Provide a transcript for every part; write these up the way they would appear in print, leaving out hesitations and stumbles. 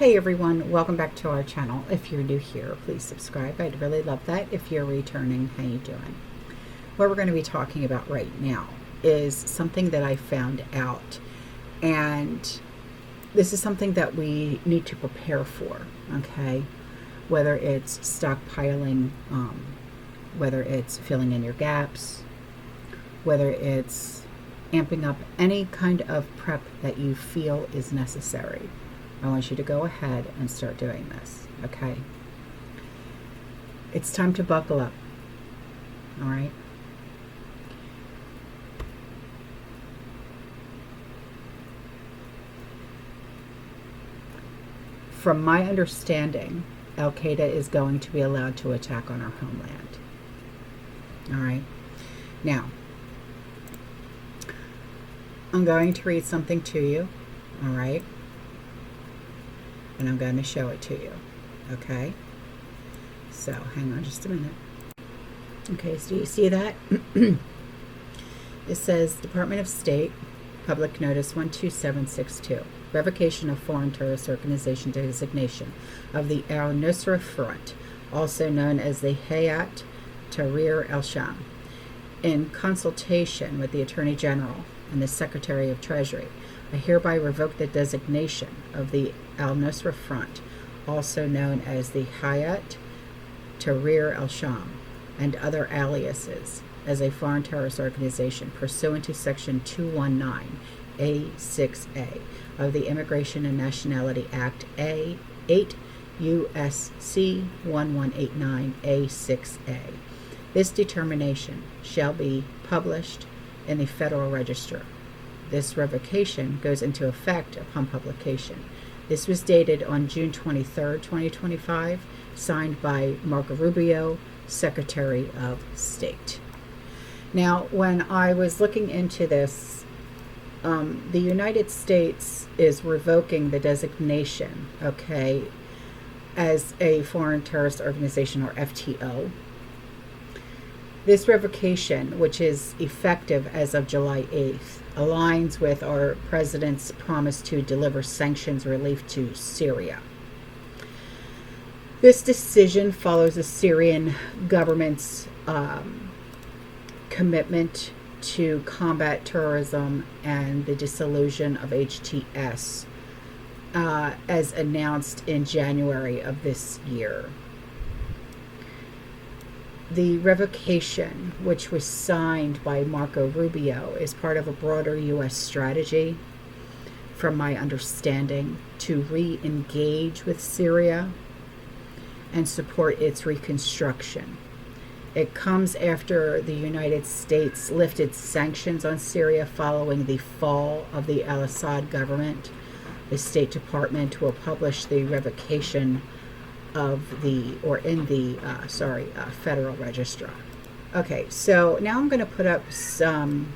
Hey everyone, welcome back to our channel. If you're new here, please subscribe. I'd really love that. If you're returning, how you doing? What we're going to be talking about right now is something that I found out, and this is something that we need to prepare for, okay? Whether it's stockpiling, whether it's filling in your gaps, whether it's amping up any kind of prep that you feel is necessary. I want you to go ahead and start doing this, okay? It's time to buckle up, all right? From my understanding, Al-Qaeda is going to be allowed to attack on our homeland, all right? Now, I'm going to read something to you, all right? And I'm going to show it to you, okay? So hang on just a minute. Okay, so do you see that? It says Department of State, Public Notice 12762, Revocation of Foreign Terrorist Organization designation of the Al-Nusra Front, also known as the Hayat Tahrir al-Sham, in consultation with the Attorney General and the Secretary of Treasury. I hereby revoke the designation of the Al-Nusra Front, also known as the Hayat Tahrir al-Sham, and other aliases, as a foreign terrorist organization pursuant to Section 219A6A of the Immigration and Nationality Act 8 U.S.C. 1189A6A. This determination shall be published in the Federal Register. This revocation goes into effect upon publication. This was dated on June 23, 2025, signed by Marco Rubio, Secretary of State. Now, when I was looking into this, the United States is revoking the designation, okay, as a foreign terrorist organization, or FTO. This revocation, which is effective as of July 8th, aligns with our president's promise to deliver sanctions relief to Syria. This decision follows the Syrian government's commitment to combat terrorism and the dissolution of HTS, as announced in January of this year. The revocation, which was signed by Marco Rubio, is part of a broader U.S. strategy, from my understanding, to re-engage with Syria and support its reconstruction. It comes after the United States lifted sanctions on Syria following the fall of the al-Assad government. The State Department will publish the revocation of the, or in the, Federal Register. Okay, so now I'm going to put up some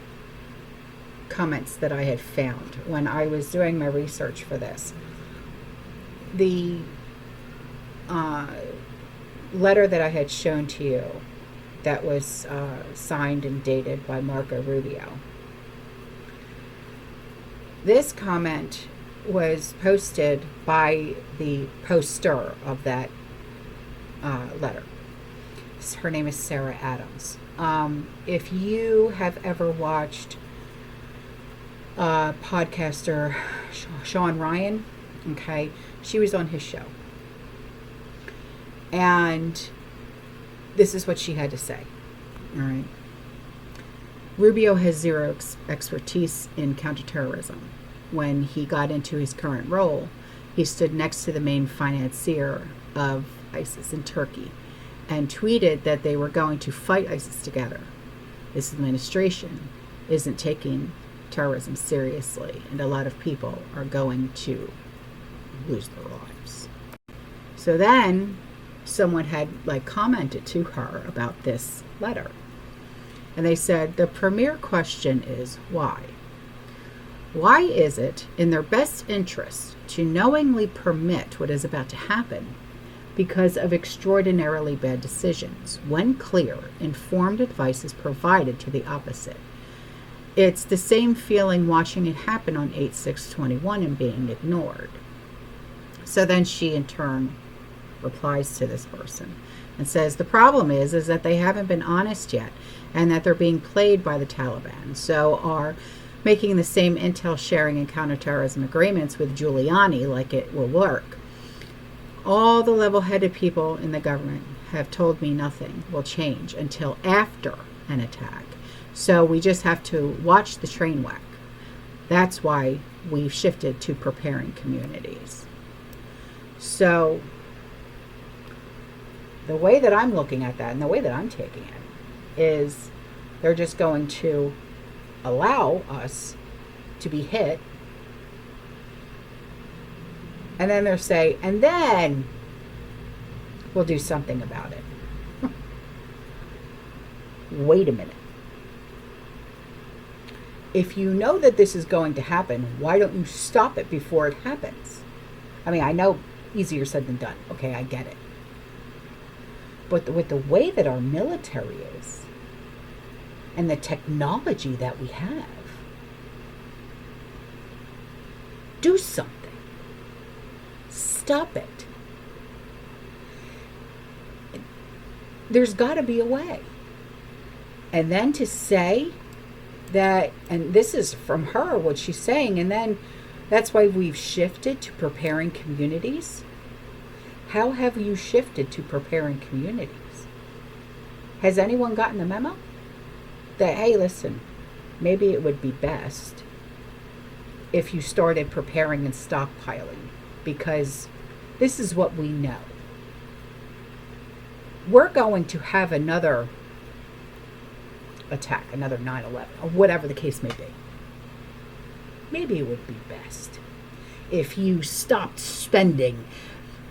comments that I had found when I was doing my research for this. The letter that I had shown to you that was signed and dated by Marco Rubio. This comment was posted by the poster of that letter. Her name is Sarah Adams. If you have ever watched podcaster Sean Ryan, okay, she was on his show. And this is what she had to say. All right. Rubio has zero expertise in counterterrorism. When he got into his current role, he stood next to the main financier of ISIS in Turkey and tweeted that they were going to fight ISIS together. This administration isn't taking terrorism seriously, and a lot of people are going to lose their lives. So then someone had commented to her about this letter, and they said the premier question is why? Why is it in their best interest to knowingly permit what is about to happen because of extraordinarily bad decisions, when clear, informed advice is provided to the opposite? It's the same feeling watching it happen on 8/6/21 and being ignored. So then she in turn replies to this person and says the problem is that they haven't been honest yet, and that they're being played by the Taliban, so are making the same intel sharing and counterterrorism agreements with Giuliani like it will work. All the level-headed people in the government have told me nothing will change until after an attack. So we just have to watch the train wreck. That's why we've shifted to preparing communities. So the way that I'm looking at that and the way that I'm taking it is they're just going to allow us to be hit, and then they'll say, and then we'll do something about it. Wait a minute. If you know that this is going to happen, why don't you stop it before it happens? I mean, I know easier said than done. Okay, I get it. But with the way that our military is and the technology that we have, do something. Stop it. There's got to be a way. And then to say that, and this is from her, what she's saying, and then that's why we've shifted to preparing communities. How have you shifted to preparing communities? Has anyone gotten the memo? That, hey, listen, maybe it would be best if you started preparing and stockpiling, because this is what we know. We're going to have another attack, another 9/11, or whatever the case may be. Maybe it would be best if you stopped spending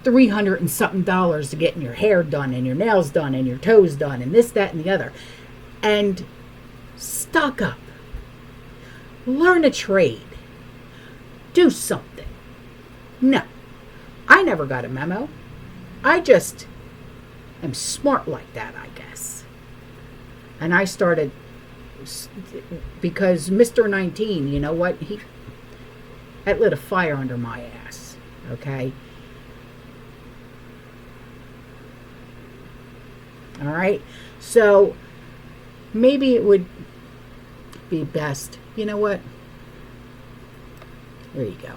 $300 and something to getting your hair done and your nails done and your toes done and this, that, and the other, and stock up. Learn a trade. Do something. No, I never got a memo. I just am smart like that, I guess. And I started because Mr. 19, you know what? That lit a fire under my ass. Okay? All right? So maybe it would be best. You know what? There you go.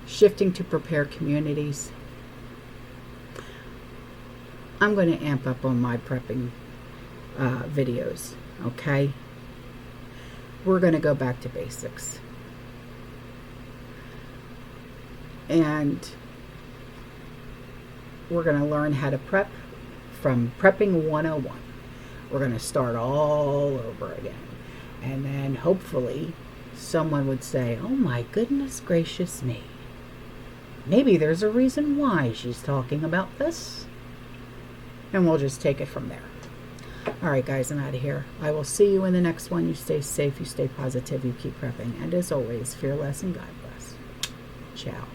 Shifting to prepare communities. I'm going to amp up on my prepping videos, okay? We're going to go back to basics. And we're going to learn how to prep from Prepping 101. We're going to start all over again. And then hopefully someone would say, oh my goodness gracious me. Maybe there's a reason why she's talking about this. And we'll just take it from there. All right, guys, I'm out of here. I will see you in the next one. You stay safe, you stay positive, you keep prepping. And as always, fear less and God bless. Ciao.